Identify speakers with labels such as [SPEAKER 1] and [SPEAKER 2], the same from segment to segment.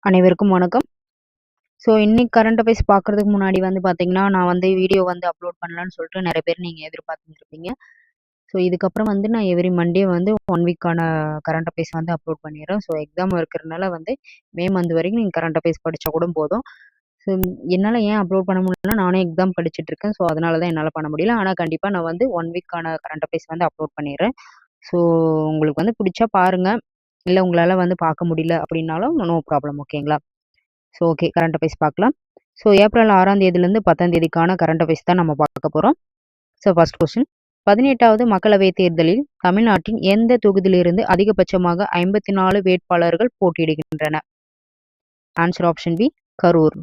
[SPEAKER 1] அனைவருக்கும் வணக்கம். இன்னைக்கு கரண்ட் அஃபேர்ஸ் பார்க்கறதுக்கு முன்னாடி வந்து பார்த்தீங்கன்னா, நான் வந்து வீடியோ வந்து அப்லோட் பண்ணலான்னு சொல்லிட்டு நெறைய பேர் நீங்க எதிர்பார்த்துருப்பீங்க. இதுக்கப்புறம் வந்து நான் எவ்ரி மண்டே வந்து 1 வீக்கான கரண்ட் அஃபேர்ஸ் வந்து அப்லோட் பண்ணிடுறேன். எக்ஸாம் இருக்கிறனால வந்து மே மந்த் வரைக்கும் நீங்க கரண்ட் அஃபேர்ஸ் படிச்சா கூட போதும். ஸோ என்னால ஏன் அப்லோட் பண்ண முடியலன்னா, நானே எக்ஸாம் படிச்சுட்டு இருக்கேன். அதனால தான் என்னால பண்ண முடியல. ஆனா கண்டிப்பா நான் வந்து 1 வீக்கான கரண்ட் அஃபேர்ஸ் வந்து அப்லோட் பண்ணிடுறேன். ஸோ உங்களுக்கு வந்து பிடிச்சா பாருங்க. இல்ல உங்களால வந்து பார்க்க முடியல அப்படின்னாலும் நோ ப்ராப்ளம் ஓகேங்களா? ஓகே கரண்ட் அஃபேர்ஸ் பார்க்கலாம். ஏப்ரல் 6ஆம் தேதியிலிருந்து 10ஆம் தேதிக்கான கரண்ட் அஃபேர்ஸ் தான் நம்ம பார்க்க போறோம். ஃபர்ஸ்ட் கொஸ்டின் 18வது மக்களவைத் தேர்தலில் தமிழ்நாட்டின் எந்த தொகுதியிலிருந்து அதிகபட்சமாக 54 வேட்பாளர்கள் போட்டியிடுகின்றனர்? Answer option B Karur.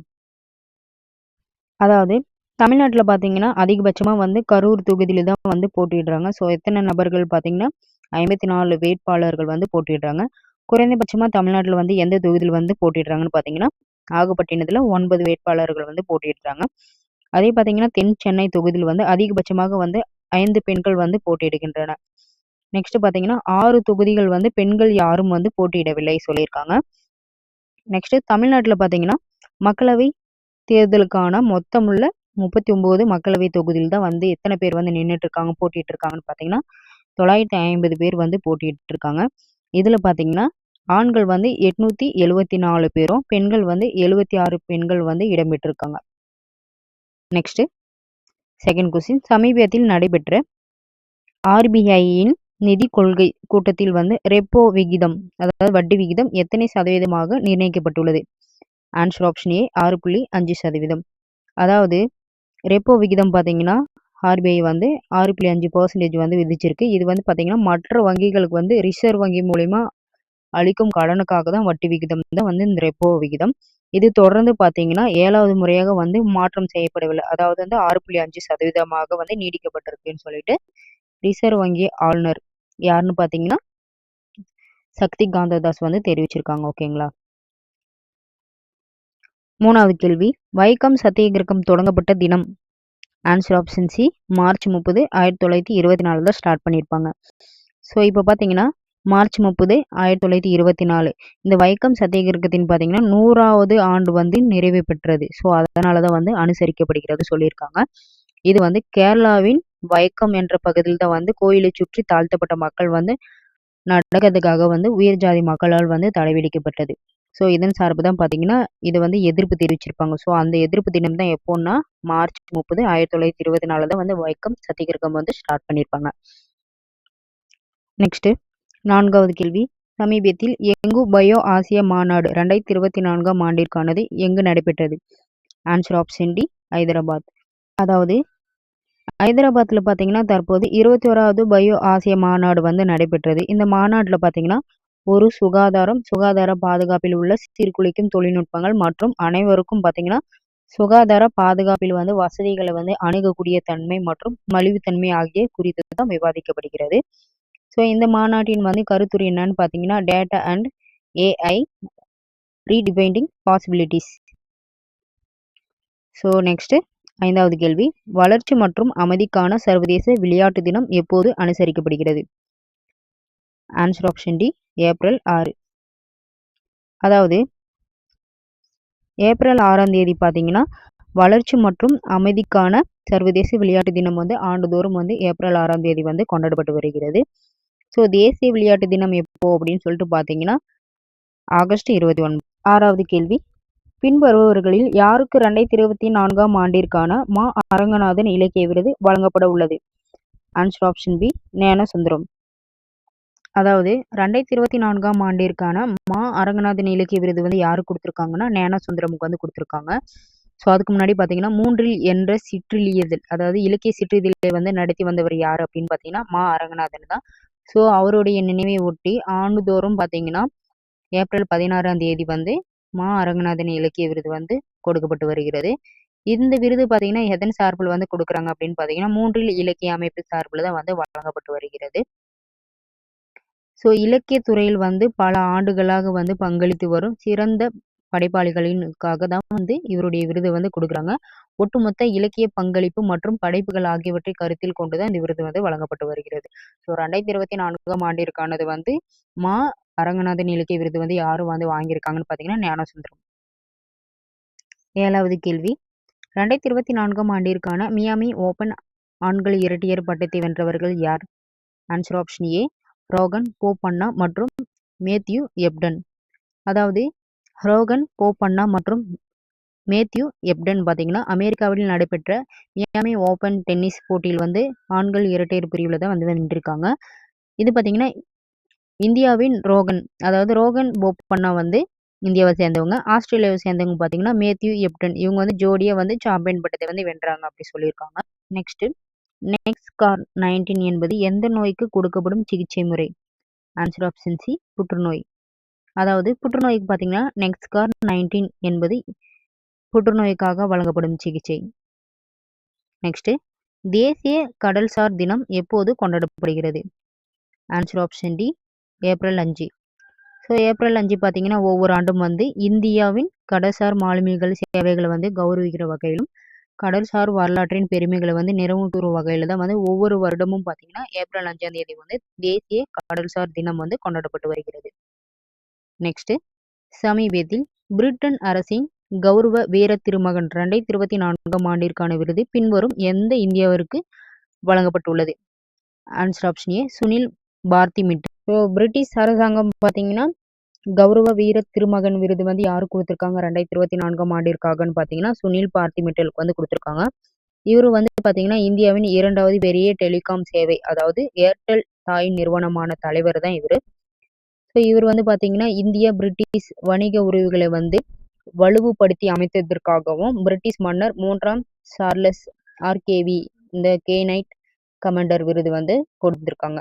[SPEAKER 1] அதாவது தமிழ்நாட்டுல பார்த்தீங்கன்னா, அதிகபட்சமா வந்து கரூர் தொகுதியில தான் வந்து போட்டியிடுறாங்க. எத்தனை நபர்கள் பார்த்தீங்கன்னா, 54 வேட்பாளர்கள் வந்து போட்டியிடுறாங்க. குறைந்தபட்சமா தமிழ்நாட்டுல வந்து எந்த தொகுதியில வந்து போட்டியிடுறாங்கன்னு பார்த்தீங்கன்னா, நாகப்பட்டினத்துல 9 வேட்பாளர்கள் வந்து போட்டியிடுறாங்க. அதே பார்த்தீங்கன்னா, தென் சென்னை தொகுதியில் வந்து அதிகபட்சமாக வந்து 5 பெண்கள் வந்து போட்டியிடுகின்றனர். நெக்ஸ்ட் பார்த்தீங்கன்னா, 6 தொகுதிகள் வந்து பெண்கள் யாரும் வந்து போட்டியிடவில்லை சொல்லியிருக்காங்க. நெக்ஸ்ட் தமிழ்நாட்டுல பார்த்தீங்கன்னா, மக்களவை தேர்தலுக்கான மொத்தமுள்ள 39 மக்களவை தொகுதியில் தான் வந்து எத்தனை பேர் வந்து நின்னுட்டு இருக்காங்க, போட்டிட்டு இருக்காங்கன்னு பார்த்தீங்கன்னா, 950 பேர் வந்து போட்டியிட்டு இருக்காங்க. இதுல பார்த்தீங்கன்னா, ஆண்கள் வந்து 874 பேரும், பெண்கள் வந்து 76 பெண்கள் வந்து இடம்பெற்றிருக்காங்க. நெக்ஸ்ட் செகண்ட் கொஸ்டின் சமீபத்தில் நடைபெற்ற ஆர்பிஐயின் நிதி கொள்கை கூட்டத்தில் வந்து ரெப்போ விகிதம் அதாவது வட்டி விகிதம் எத்தனை சதவீதமாக நிர்ணயிக்கப்பட்டுள்ளது? ஆன்சர் ஆப்ஷன் ஏ 6.5%. அதாவது ரெப்போ விகிதம் பார்த்தீங்கன்னா ஆர்பிஐ வந்து 6.5% வந்து விதிச்சிருக்கு. இது வந்து பார்த்தீங்கன்னா மற்ற வங்கிகளுக்கு வந்து ரிசர்வ் வங்கி மூலியமா அளிக்கும் கடனுக்காக தான் வட்டி விகிதம் தான் வந்து இந்த ரெப்போ விகிதம். இது தொடர்ந்து பார்த்தீங்கன்னா 7வது முறையாக வந்து மாற்றம் செய்யப்படவில்லை. அதாவது வந்து 6.5% வந்து நீடிக்கப்பட்டிருக்குன்னு சொல்லிட்டு ரிசர்வ் வங்கி ஆளுநர் யாருன்னு பார்த்தீங்கன்னா சக்தி காந்ததாஸ் வந்து தெரிவிச்சிருக்காங்க ஓகேங்களா? 3வது கேள்வி வைக்கம் சத்தியாகிரகம் தொடங்கப்பட்ட தினம்? ஆன்சர் ஆப்ஷன் சி மார்ச் 30 1924 தான் ஸ்டார்ட் பண்ணியிருப்பாங்க. இப்போ பார்த்தீங்கன்னா மார்ச் 30 1924 இந்த வைக்கம் சத்தியாகிரகத்தின் பார்த்தீங்கன்னா 100வது ஆண்டு வந்து நிறைவு பெற்றது. அதனால தான் வந்து அனுசரிக்கப்படுகிறது சொல்லியிருக்காங்க. இது வந்து கேரளாவின் வைக்கம் என்ற பகுதியில் தான் வந்து கோயிலை சுற்றி தாழ்த்தப்பட்ட மக்கள் வந்து நடக்கிறதுக்காக வந்து உயர் ஜாதி மக்களால் வந்து தடை விதிக்கப்பட்டது. இதன் சார்பு தான் பார்த்தீங்கன்னா இது வந்து எதிர்ப்பு தெரிவிச்சிருப்பாங்க. அந்த எதிர்ப்பு தினம் தான் எப்போன்னா மார்ச் 30 1924 தான் வந்து வைக்கம் சத்தியாகிரகம் வந்து ஸ்டார்ட் பண்ணியிருப்பாங்க. நெக்ஸ்ட் 4வது கேள்வி சமீபத்தில் எங்கு பயோ ஆசிய மாநாடு 2024ஆம் ஆண்டிற்கானது எங்கு நடைபெற்றது? Answer option D Hyderabad. அதாவது ஹைதராபாத்ல பார்த்தீங்கன்னா தற்போது 21வது பயோ ஆசிய மாநாடு வந்து நடைபெற்றது. இந்த மாநாட்டில் பார்த்தீங்கன்னா ஒரு சுகாதார பாதுகாப்பில் உள்ள சீர்குலைக்கும் தொழில்நுட்பங்கள் மற்றும் அனைவருக்கும் பார்த்தீங்கன்னா சுகாதார பாதுகாப்பில் வந்து வசதிகளை வந்து அணுகக்கூடிய தன்மை மற்றும் மலிவுத்தன்மை ஆகிய குறித்து தான் விவாதிக்கப்படுகிறது. இந்த மாநாட்டின் வந்து கருத்துரு என்னன்னு பார்த்தீங்கன்னா data and AI redefining possibilities. Next 5வது கேள்வி வளர்ச்சி மற்றும் அமைதிக்கான சர்வதேச விளையாட்டு தினம் எப்போது அனுசரிக்கப்படுகிறது? Answer option D April 6. அதாவது ஏப்ரல் 6ஆம் தேதி பார்த்தீங்கன்னா வளர்ச்சி மற்றும் அமைதிக்கான சர்வதேச விளையாட்டு தினம் வந்து ஆண்டுதோறும் வந்து ஏப்ரல் 6ஆம் தேதி வந்து கொண்டாடப்பட்டு வருகிறது. தேசிய விளையாட்டு தினம் எப்போ அப்படின்னு சொல்லிட்டு பார்த்தீங்கன்னா ஆகஸ்ட் 29. 6வது கேள்வி பின்வருபவர்களில் யாருக்கு 2024ஆம் ஆண்டிற்கான மா அரங்கநாதன் இலக்கிய விருது வழங்கப்பட உள்ளது? Answer option B Gnanasundaram. அதாவது 2024ஆம் ஆண்டிற்கான மா அரங்கநாதன் இலக்கிய விருது வந்து யாருக்கு கொடுத்துருக்காங்கன்னா ஞானசுந்தரமுக்கு வந்து கொடுத்துருக்காங்க. அதுக்கு முன்னாடி பார்த்தீங்கன்னா 3 என்ற சிற்றிலியதல் அதாவது இலக்கிய சிற்றிதழை வந்து நடத்தி வந்தவர் யார் அப்படின்னு பார்த்தீங்கன்னா மா அரங்கநாதன் தான். அவருடைய நினைவை ஒட்டி ஆண்டுதோறும் பார்த்தீங்கன்னா ஏப்ரல் 16ஆம் தேதி வந்து மா அரங்கநாதன் இலக்கிய விருது வந்து கொடுக்கப்பட்டு வருகிறது. இந்த விருது பார்த்தீங்கன்னா எதன் சார்பில் வந்து கொடுக்குறாங்க அப்படின்னு பார்த்தீங்கன்னா 3 இலக்கிய அமைப்பு சார்பில் தான் வந்து வழங்கப்பட்டு வருகிறது. இலக்கிய துறையில் வந்து பல ஆண்டுகளாக வந்து பங்களித்து வரும் சிறந்த படைப்பாளிகளினுக்காக தான் வந்து இவருடைய விருது வந்து கொடுக்குறாங்க. ஒட்டுமொத்த இலக்கிய பங்களிப்பு மற்றும் படைப்புகள் ஆகியவற்றை கருத்தில் கொண்டுதான் இந்த விருது வந்து வழங்கப்பட்டு வருகிறது. 2024ஆம் ஆண்டிற்கானது வந்து மா அரங்கநாதன் இலக்கிய விருது வந்து யாரு வந்து வாங்கியிருக்காங்கன்னு பார்த்தீங்கன்னா ஞானசுந்தரம். 7வது கேள்வி 2024ஆம் ஆண்டிற்கான மியாமி ஓபன் ஆண்கள் இரட்டையர் பட்டத்தை வென்றவர்கள் யார்? Answer option A Rohan Bopanna மற்றும் மேத்யூ எப்டன். அதாவது ரோகன் போபண்ணா மற்றும் மேத்யூ எப்டன் பார்த்தீங்கன்னா அமெரிக்காவில் நடைபெற்ற மியாமி ஓபன் டென்னிஸ் போட்டியில் வந்து ஆண்கள் இரட்டையர் பிரிவில் தான் வந்து வென்றிருக்காங்க. இது பார்த்தீங்கன்னா இந்தியாவின் ரோகன், அதாவது ரோகன் போபண்ணா வந்து இந்தியாவை சேர்ந்தவங்க. ஆஸ்திரேலியாவை சேர்ந்தவங்க பார்த்தீங்கன்னா மேத்யூ எப்டன். இவங்க வந்து ஜோடியா வந்து சாம்பியன் பட்டத்தை வந்து வென்றாங்க அப்படி சொல்லியிருக்காங்க. நெக்ஸ்ட் நெக்ஸ்கார் 19 என்பது எந்த நோய்க்கு கொடுக்கப்படும் சிகிச்சை முறை? ஆன்சர் ஆப்ஷன் சி புற்றுநோய். அதாவது புற்றுநோய்க்கு பார்த்தீங்கன்னா நெக்ஸ்கார் 19 என்பது புற்றுநோய்க்காக வழங்கப்படும் சிகிச்சை. நெக்ஸ்ட் தேசிய கடல்சார் தினம் எப்போது கொண்டாடப்படுகிறது? Answer option D April 5. So April 5 பார்த்தீங்கன்னா ஒவ்வொரு ஆண்டும் வந்து இந்தியாவின் கடல்சார் மாலுமிகள் சேவைகளை வந்து கௌரவிக்கிற வகையிலும் கடல்சார் வரலாற்றின் பெருமைகளை வந்து நிறைவுறுத்தும் வகையில தான் வந்து ஒவ்வொரு வருடமும் பார்த்தீங்கன்னா ஏப்ரல் 5ஆம் தேதி வந்து தேசிய கடல்சார் தினம் வந்து கொண்டாடப்பட்டு வருகிறது. நெக்ஸ்ட் சமீபத்தில் பிரிட்டன் அரசின் கௌரவ வீர திருமகன் 2024ஆம் ஆண்டிற்கான விருது பின்வரும் எந்த இந்தியவருக்கு வழங்கப்பட்டுள்ளது? ஆன்சர் ஆப்ஷன் ஏ சுனில் பார்த்தி மிட்டல். ஸோ பிரிட்டிஷ் அரசாங்கம் பார்த்தீங்கன்னா கௌரவ வீர திருமகன் விருது வந்து யாரு கொடுத்துருக்காங்க 2024ஆம் ஆண்டிற்காகன்னு பார்த்தீங்கன்னா சுனில் பார்த்தி மிட்டலுக்கு வந்து கொடுத்துருக்காங்க. இவர் வந்து பார்த்தீங்கன்னா இந்தியாவின் 2வது பெரிய டெலிகாம் சேவை, அதாவது ஏர்டெல் தாய் நிறுவனமான தலைவர் தான் இவர். ஸோ இவர் வந்து பார்த்தீங்கன்னா இந்திய பிரிட்டிஷ் வணிக உறவுகளை வந்து வலுவுபடுத்தி அமைத்ததற்காகவும் பிரிட்டிஷ் மன்னர் 3ஆம் சார்லஸ் ஆர்கேவி இந்த கே-நைட் கமாண்டர் விருது வந்து கொடுத்திருக்காங்க.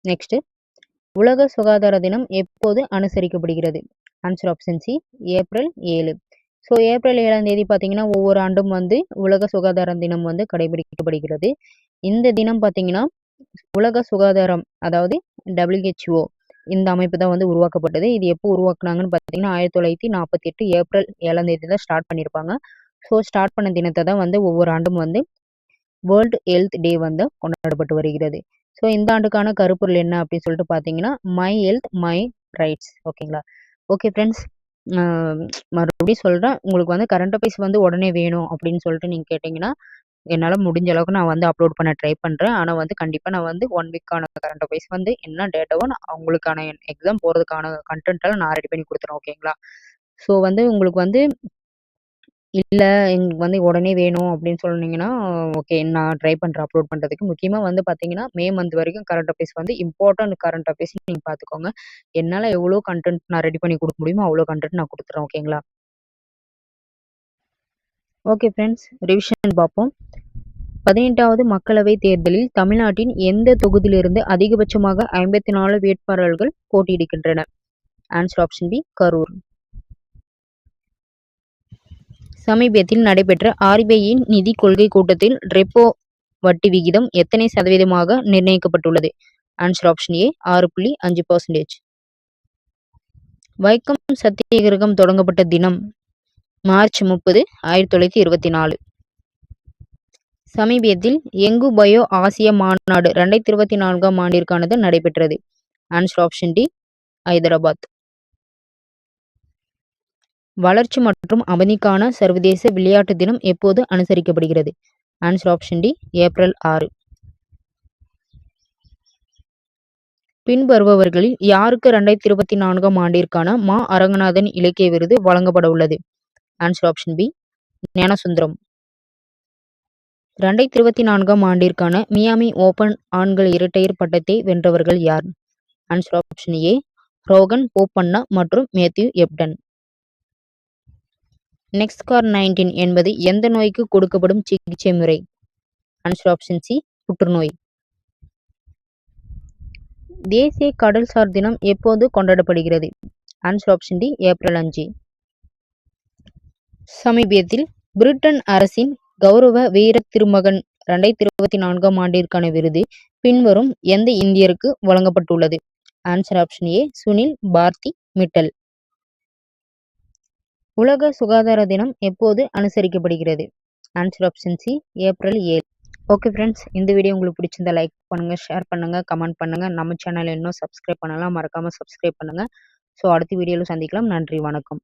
[SPEAKER 1] நெக்ஸ்ட் உலக சுகாதார தினம் எப்போது அனுசரிக்கப்படுகிறது? Answer option C April 7. So April 7ஆம் தேதி பார்த்தீங்கன்னா ஒவ்வொரு ஆண்டும் வந்து உலக சுகாதார தினம் வந்து கடைபிடிக்கப்படுகிறது. இந்த தினம் பார்த்தீங்கன்னா உலக சுகாதாரம், அதாவது WHO இந்த அமைப்பு தான் வந்து உருவாக்கப்பட்டது. இது எப்போ உருவாக்குனாங்கன்னு பார்த்தீங்கன்னா 1948 ஏப்ரல் 7ஆம் தேதி தான் ஸ்டார்ட் பண்ணியிருப்பாங்க. ஸோ ஸ்டார்ட் பண்ண தினத்தை தான் வந்து ஒவ்வொரு ஆண்டும் வந்து வேர்ல்டு ஹெல்த் டே வந்து கொண்டாடப்பட்டு வருகிறது. ஸோ இந்த ஆண்டுக்கான கருப்பொருள் என்ன அப்படின்னு சொல்லிட்டு பார்த்தீங்கன்னா மை ஹெல்த் மை ரைட்ஸ். ஓகேங்களா? ஓகே ஃப்ரெண்ட்ஸ், மறுபடியும் சொல்கிறேன், உங்களுக்கு வந்து கரண்ட் அஃபேர்ஸ் வந்து உடனே வேணும் அப்படின்னு சொல்லிட்டு நீங்கள் கேட்டிங்கன்னா என்னால் முடிஞ்ச அளவுக்கு நான் வந்து அப்லோட் பண்ண ட்ரை பண்ணுறேன். ஆனால் வந்து கண்டிப்பாக நான் வந்து 1 வீக்கான கரண்ட் அஃபேர்ஸ் வந்து என்ன டேட்டாவோ நான் அவங்களுக்கான எக்ஸாம் போகிறதுக்கான கண்டென்ட்டெல்லாம் நான் ரெடி பண்ணி கொடுத்துறேன். ஓகேங்களா? ஸோ வந்து உங்களுக்கு வந்து இல்லை எங்களுக்கு வந்து உடனே வேணும் அப்படின்னு சொன்னீங்கன்னா ஓகே, நான் ட்ரை பண்ணுறேன் அப்லோட் பண்ணுறதுக்கு. முக்கியமாக வந்து பார்த்தீங்கன்னா மே மந்த் வரைக்கும் கரண்ட் அஃபேர்ஸ் வந்து இம்பார்ட்டன்ட் கரண்ட் அஃபேர்ஸ் நீங்கள் பார்த்துக்கோங்க. என்னால் எவ்வளோ கண்டென்ட் நான் ரெடி பண்ணி கொடுக்க முடியுமோ அவ்வளோ கண்டென்ட் நான் கொடுத்துறேன். ஓகேங்களா? ஓகே ஃப்ரெண்ட்ஸ், ரிவிஷன் பார்ப்போம். 18வது மக்களவை தேர்தலில் தமிழ்நாட்டின் எந்த தொகுதியிலிருந்து அதிகபட்சமாக 54 வேட்பாளர்கள் போட்டியிடுகின்றனர்? Answer option B Karur. சமீபத்தில் நடைபெற்ற ஆர்பிஐயின் நிதி கொள்கை கூட்டத்தில் ரெப்போ வட்டி விகிதம் எத்தனை சதவீதமாக நிர்ணயிக்கப்பட்டுள்ளது? ஆன்சர் ஆப்ஷன் ஏ 6.5%. வைக்கம் சத்தியாகிரகம் தொடங்கப்பட்ட தினம் மார்ச் 30, 1924. சமீபத்தில் எங்கு பயோ ஆசிய மாநாடு 2024ஆம் ஆண்டிற்கானது நடைபெற்றது? Answer option D Hyderabad. வளர்ச்சி மற்றும் அமைதிக்கான சர்வதேச விளையாட்டு தினம் எப்போது அனுசரிக்கப்படுகிறது? Answer option D April 6. பின்வருபவர்களில் யாருக்கு 2024ஆம் ஆண்டிற்கான மா அரங்கநாதன் இலக்கிய விருது வழங்கப்பட உள்ளது? Answer option B Gnanasundaram. 2024ஆம் ஆண்டிற்கான மியாமி ஓபன் ஆண்கள் இரட்டையர் பட்டத்தை வென்றவர்கள் யார்? Answer option A Rohan Bopanna மற்றும் மேத்யூ எப்டன். நெக்ஸ்கார் 19 என்பது எந்த நோய்க்கு கொடுக்கப்படும் சிகிச்சை முறை? ஆன்சர் ஆப்ஷன் சி புற்றுநோய். தேசிய கடல்சார் தினம் எப்போது கொண்டாடப்படுகிறது? Answer option D April 5. சமீபத்தில் பிரிட்டன் அரசின் கௌரவ வீர திருமகன் 2024ஆம் ஆண்டிற்கான விருது பின்வரும் எந்த இந்தியருக்கு வழங்கப்பட்டுள்ளது? ஆன்சர் ஆப்ஷன் ஏ சுனில் பார்த்தி மிட்டல். உலக சுகாதார தினம் எப்போது அனுசரிக்கப்படுகிறது? Answer option C April 7. Okay friends, இந்த வீடியோ உங்களுக்கு பிடிச்சிருந்தா லைக் பண்ணுங்க, ஷேர் பண்ணுங்க, கமெண்ட் பண்ணுங்க. நம்ம சேனலை இன்னும் சப்ஸ்கிரைப் பண்ணலாம், மறக்காம சப்ஸ்கிரைப் பண்ணுங்க. ஸோ அடுத்த வீடியோல சந்திக்கலாம். நன்றி, வணக்கம்.